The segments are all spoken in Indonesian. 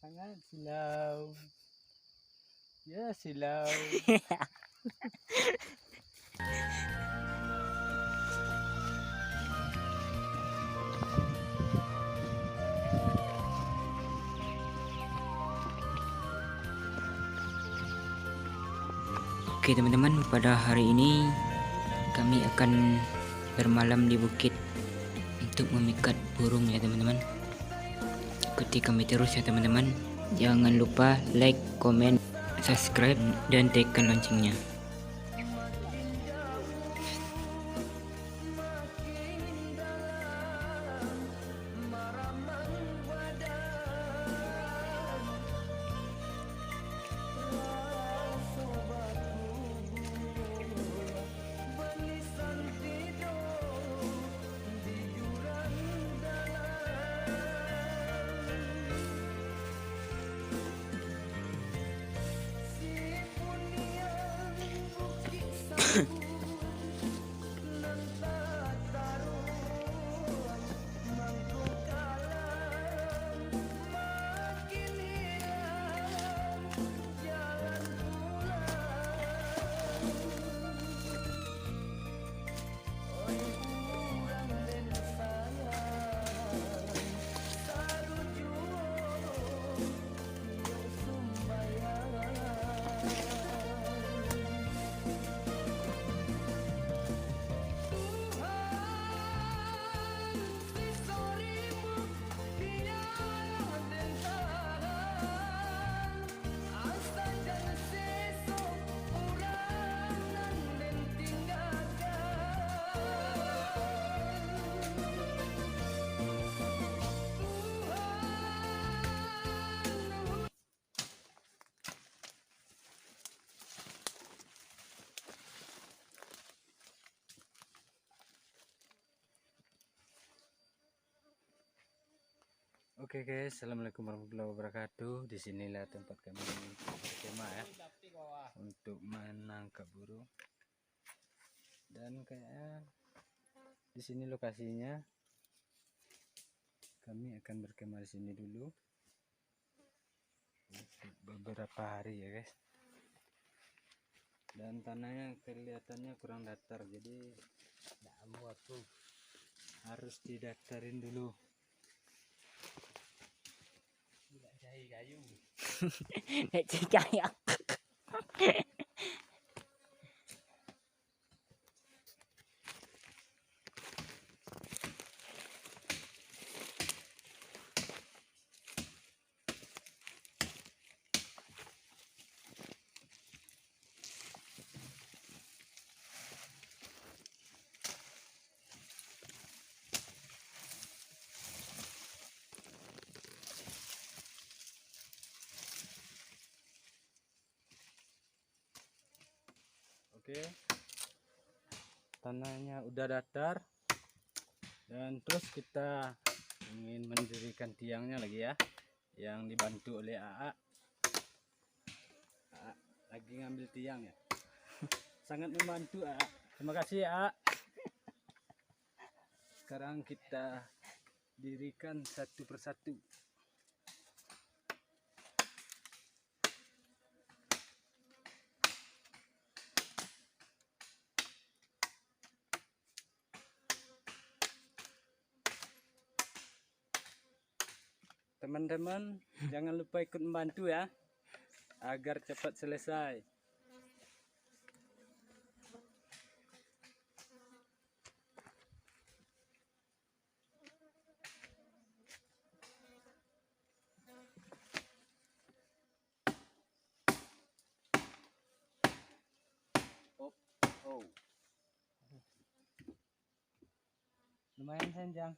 Sangat silau. Ya silau. Oke teman-teman, pada hari ini kami akan bermalam di bukit untuk memikat burung ya teman-teman. Ikuti kami terus ya teman-teman. Jangan lupa like, komen, subscribe, dan tekan loncengnya. Oke guys, assalamualaikum warahmatullahi wabarakatuh. Disinilah tempat kami berkemah ya, untuk menangkap burung. Dan kayaknya di sini lokasinya. Kami akan berkemah di sini dulu untuk beberapa hari ya guys. Dan tanahnya kelihatannya kurang datar, jadi tidak muat tuh, harus didatarin dulu. Kayu. Kayak Oke, tanahnya udah datar, dan terus kita ingin mendirikan tiangnya lagi ya, yang dibantu oleh AA. AA lagi ngambil tiang ya, sangat membantu AA. Terima kasih AA. Sekarang kita dirikan satu persatu. Teman-teman, jangan lupa ikut membantu ya, agar cepat selesai. Oh. Lumayan senjang.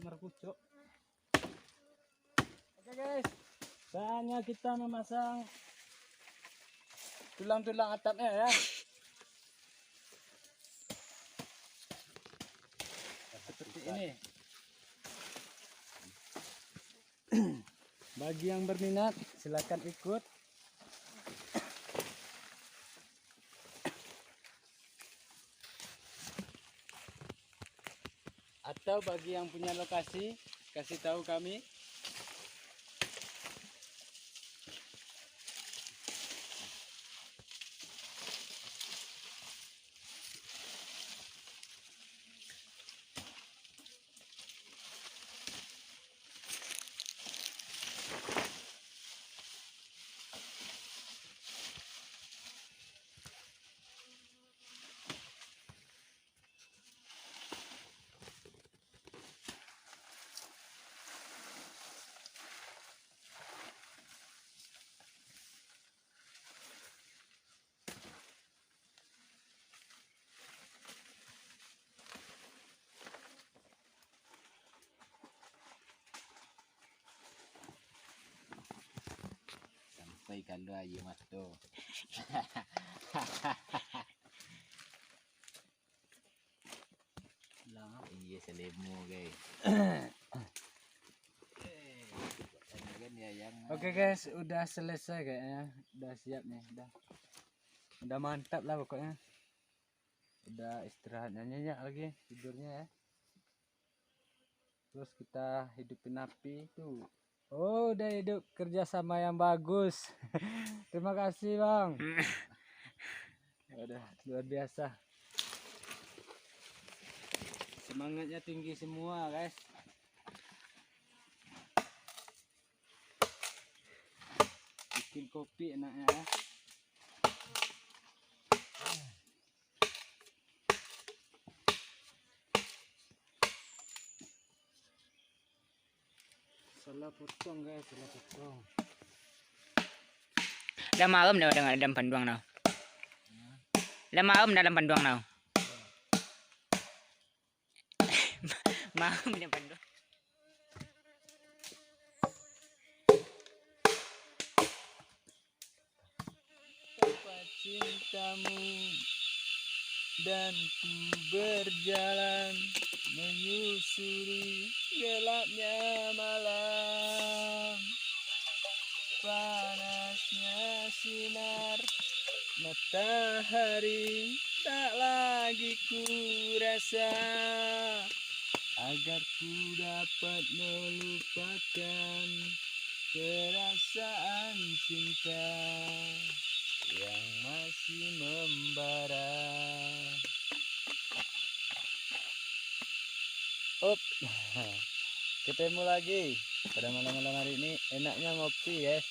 Merkucuk. Oke guys, saatnya kita memasang tulang-tulang atapnya ya. Seperti ini. Bagi yang berminat silakan ikut. tahu bagi yang punya lokasi, kasih tahu kami. Sampai kalau ayu mas tu. Lah. Iya selemu guys. Kan ya yang Oke guys, udah selesai kayaknya. Udah siap nih, udah mantap lah pokoknya. Udah istirahatnya nyenyak lagi tidurnya ya. Terus kita hidupin api tuh. Oh, udah hidup kerjasama yang bagus. Terima kasih bang. Udah luar biasa. Semangatnya tinggi semua guys. Bikin kopi enaknya ya. Salah potong guys, salah potong. Dah malam dah dalam panduang now. Dah malam dalam panduang now. Malam dalam panduang. Tempat cintamu dan ku berjalan menyusuri gelapnya malam, panasnya sinar matahari tak lagi ku rasa, agar ku dapat melupakan perasaan cinta yang masih membara. Up, ketemu lagi pada malam-malam hari ini. Enaknya ngopi guys.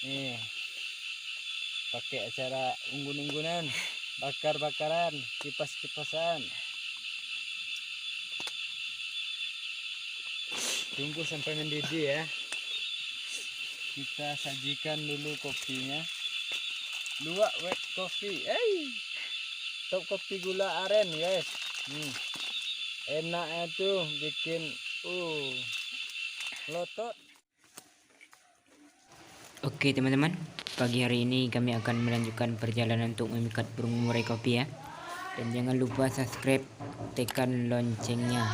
Nih, pakai acara unggun-unggunan, bakar-bakaran, kipas-kipasan. Tunggu sampai mendidih ya. Kita sajikan dulu kopinya. Luwak wet coffee. Top kopi gula aren guys. Enaknya tuh bikin lotot. Oke teman-teman, pagi hari ini kami akan melanjutkan perjalanan untuk memikat burung murai kopi ya. Dan jangan lupa subscribe, tekan loncengnya.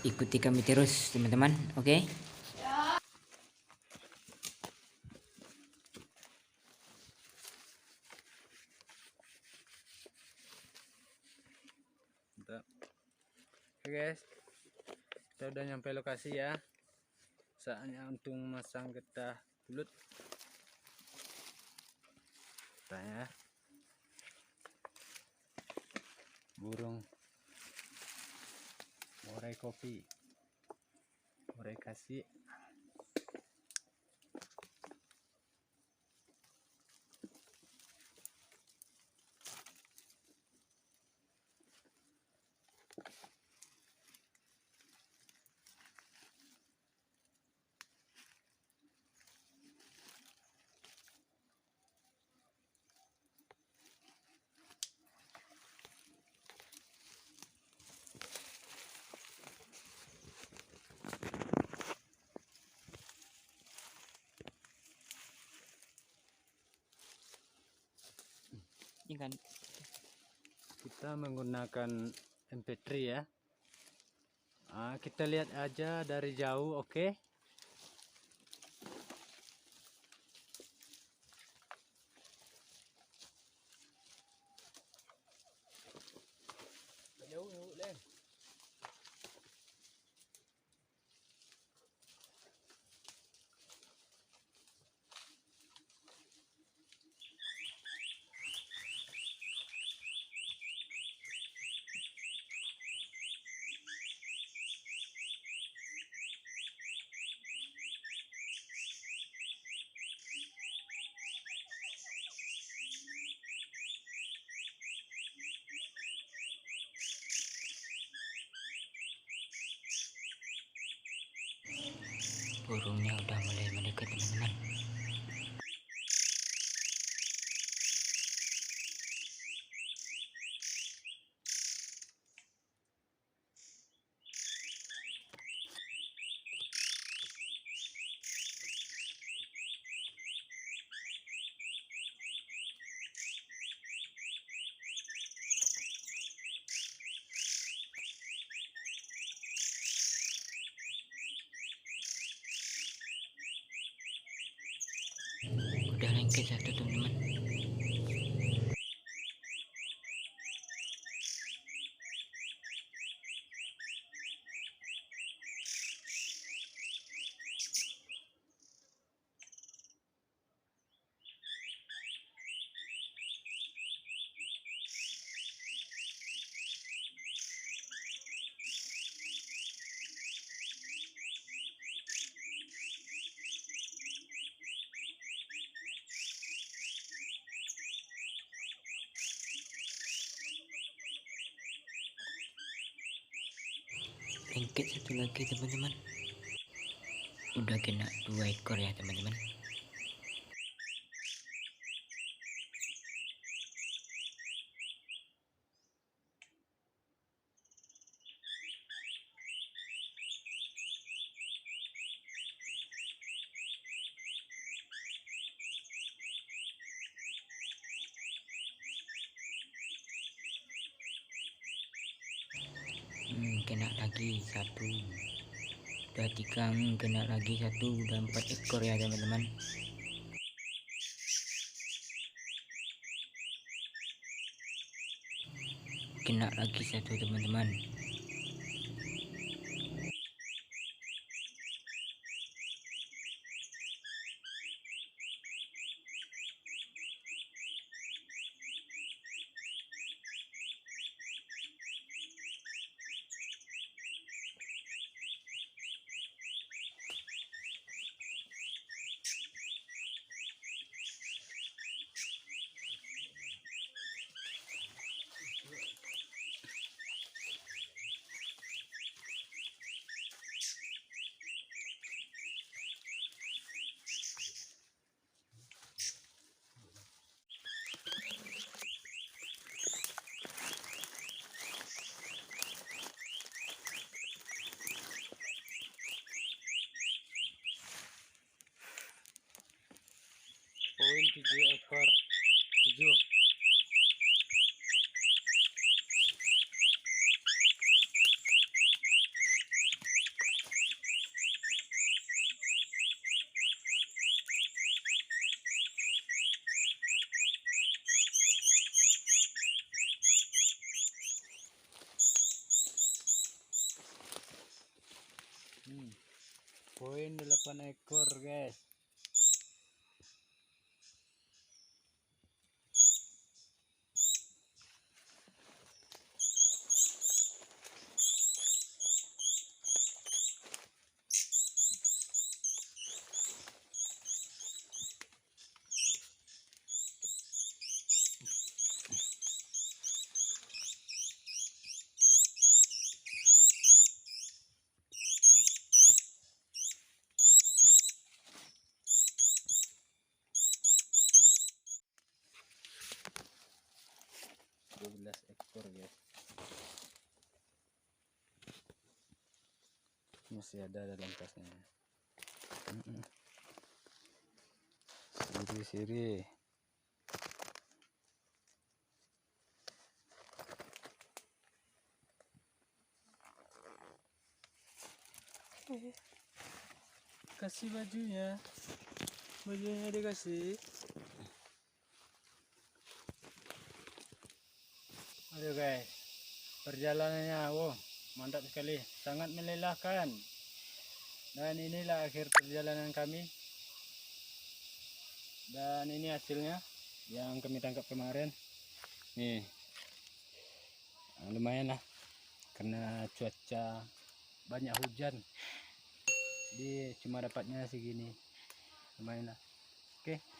Ikuti kami terus teman-teman, oke? Oke guys, kita udah nyampe lokasi ya. Saatnya untuk memasang getah bulut. Getahnya burung murai kopi, murai kasih. Ini kan Kita menggunakan MP3 ya. Kita lihat aja dari jauh, oke? Jauh, Len. burungnya udah mulai mendekat teman-teman. Udah lengket satu teman-teman. Lengket satu lagi teman-teman. Udah kena 2 ekor ya teman-teman. Kena lagi satu, udah 3, kena lagi satu, udah 4 ekor ya teman-teman. Kena lagi satu teman-teman. Poin 7 ekor. 7. Poin 8 ekor guys. Ekor guys, masih ada dalam tasnya. Siri-siri. Kasih bajunya dikasih. Aduh guys, perjalanannya mantap sekali, sangat melelahkan. Dan inilah akhir perjalanan kami. Dan ini hasilnya yang kami tangkap kemarin. Nih, lumayan lah, karena cuaca banyak hujan, jadi cuma dapatnya segini, lumayan lah. Oke.